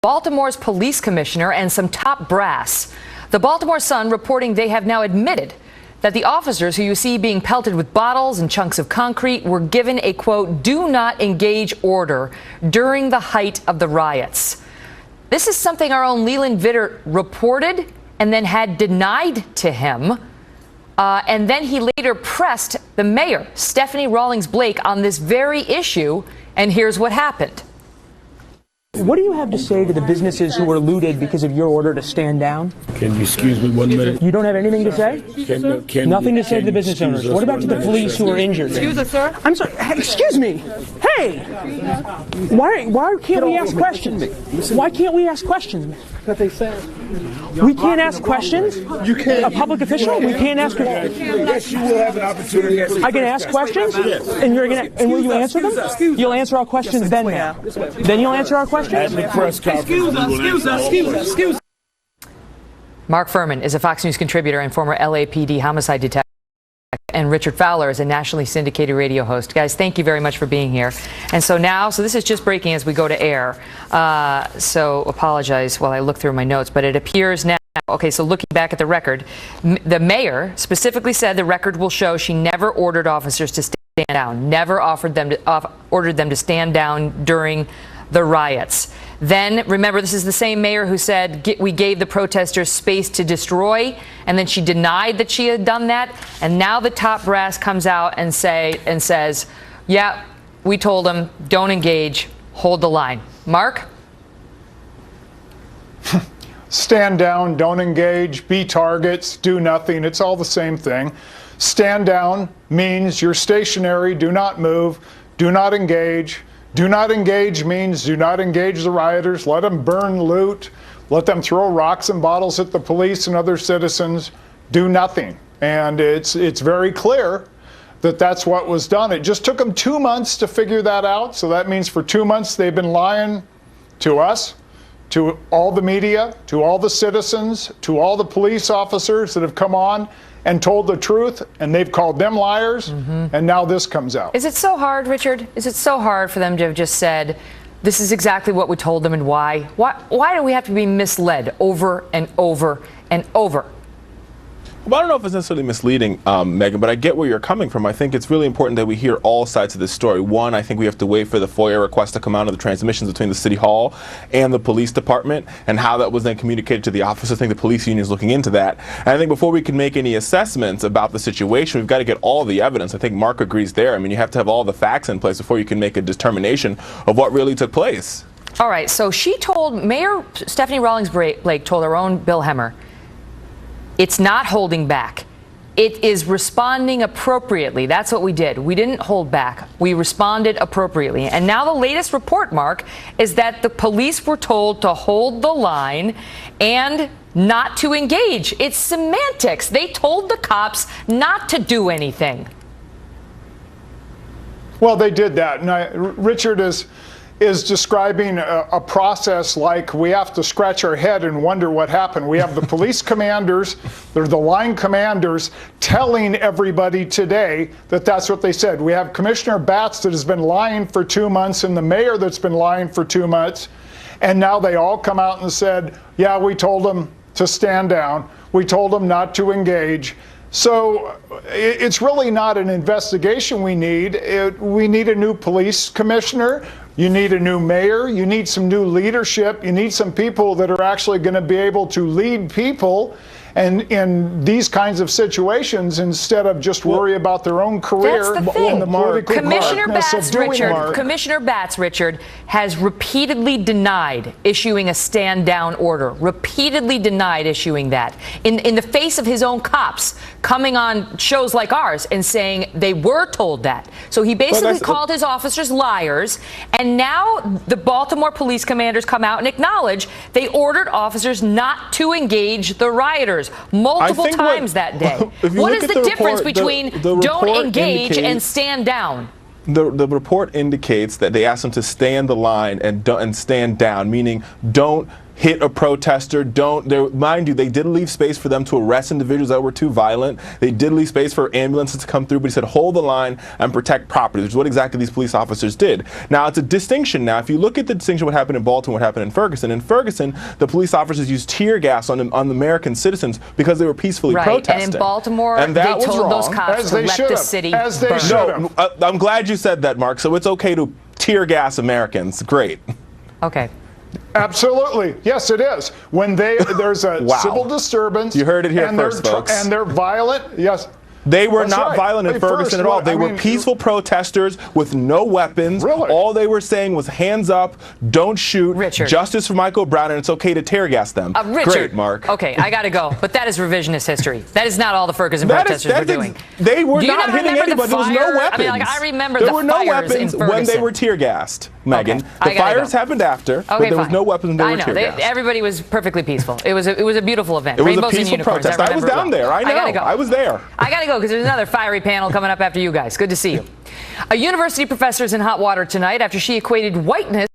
Baltimore's police commissioner and some top brass. The Baltimore Sun reporting they have now admitted that the officers who you see being pelted with bottles and chunks of concrete were given a, quote, do not engage order during the height of the riots. This is something our own Leland Vittert reported and then had denied to him. And then he later pressed the mayor, Stephanie Rawlings-Blake, on this very issue. And here's what happened. What do you have to say to the businesses who were looted because of your order to stand down? Can you excuse me 1 minute? You don't have anything to say? Nothing to say to the business owners. What about to the police who are injured? Excuse us, sir. I'm sorry. Hey, excuse me. Hey! Why can't we ask questions? Why can't we ask questions? Because they said we can't ask questions? You can't. A public official? We can't ask questions. Yes, you will have an opportunity. I can ask questions? Yes. And will you answer them? You'll answer our questions then now. Then you'll answer our questions? At the press conference. Excuse us. Mark Furman is a Fox News contributor and former LAPD homicide detective. And Richard Fowler is a nationally syndicated radio host. Guys, thank you very much for being here. And so this is just breaking as we go to air. So apologize while I look through my notes, but it appears now. Okay, so looking back at the record, the mayor specifically said the record will show she never ordered officers to stand down, never ordered them to stand down during the riots. Then, remember, this is the same mayor who said we gave the protesters space to destroy, and then she denied that she had done that. And now the top brass comes out and says, yeah, we told them, don't engage, hold the line. Mark? Stand down, don't engage, be targets, do nothing. It's all the same thing. Stand down means you're stationary, do not move, do not engage. Do not engage means do not engage the rioters, let them burn, loot, let them throw rocks and bottles at the police and other citizens, do nothing. And it's very clear that that's what was done. It just took them 2 months to figure that out. So that means for 2 months they've been lying to us, to all the media, to all the citizens, to all the police officers that have come on and told the truth, and they've called them liars, and now this comes out. Is it so hard, Richard? Is it so hard for them to have just said, this is exactly what we told them and why? Why do we have to be misled over and over and over? Well, I don't know if it's necessarily misleading, Megan, but I get where you're coming from. I think it's really important that we hear all sides of this story. One, I think we have to wait for the FOIA request to come out of the transmissions between the City Hall and the police department and how that was then communicated to the officers. I think the police union is looking into that. And I think before we can make any assessments about the situation, we've got to get all the evidence. I think Mark agrees there. I mean, you have to have all the facts in place before you can make a determination of what really took place. All right, so she told, Mayor Stephanie Rawlings-Blake told her own Bill Hemmer, it's not holding back. It is responding appropriately. That's what we did. We didn't hold back. We responded appropriately. And now the latest report, Mark, is that the police were told to hold the line and not to engage. It's semantics. They told the cops not to do anything. Well, they did that. And Richard is describing a process like we have to scratch our head and wonder what happened. We have the police commanders, they're the line commanders, telling everybody today that that's what they said. We have Commissioner Batts that has been lying for 2 months and the mayor that's been lying for 2 months. And now they all come out and said, yeah, we told them to stand down. We told them not to engage. So it's really not an investigation we need. We need a new police commissioner. You need a new mayor. You need some new leadership. You need some people that are actually going to be able to lead people and in these kinds of situations instead of just worry about their own career. That's the thing. And the political Commissioner Batts, Richard, has repeatedly denied issuing a stand-down order. Repeatedly denied issuing that. In the face of his own cops coming on shows like ours and saying they were told that. So he basically called his officers liars. And now the Baltimore police commanders come out and acknowledge they ordered officers not to engage the rioters multiple times that day. What is the difference between don't engage and stand down? The report indicates that they asked them to stay in the line and stand down, meaning don't hit a protester. Mind you, they did leave space for them to arrest individuals that were too violent. They did leave space for ambulances to come through, but he said hold the line and protect property, which is what exactly these police officers did. Now, it's a distinction now. If you look at the distinction what happened in Baltimore, what happened in Ferguson, the police officers used tear gas on the American citizens because they were peacefully protesting. And in Baltimore, and they that was told wrong. those cops to let the city burn. As they should have. No, I'm glad you said that, Mark. So it's okay to tear gas Americans. Great. Okay. Absolutely. Yes, it is. When there's a Wow. civil disturbance. You heard it here and first, folks. And they're violent. Yes. They were That's not right. violent in Hey, Ferguson first, at all. what- They I were mean, peaceful protesters with no weapons. Really? All they were saying was hands up, don't shoot, Richard. justice for Michael Brown, and it's okay to tear gas them. Richard, Great, Mark. Okay, I got to go. But that is revisionist history. That is not all the Ferguson protesters were doing. They were Do you not hitting remember the anybody. There was no fire? weapons. I mean, like, I remember there the were no fires in weapons when they Ferguson. were tear gassed, Megan. Okay, I The gotta fires go. happened after, but Okay, there was fine. no weapons when they I were know. tear gassed. Everybody was perfectly peaceful. It was a beautiful event. It was a Rainbows and peaceful unicorns. protest. I was remember it down well. there. I know. gotta go. I was there. I got to go because there's another fiery panel coming up after you guys. Good to see you. A university professor is in hot water tonight after she equated whiteness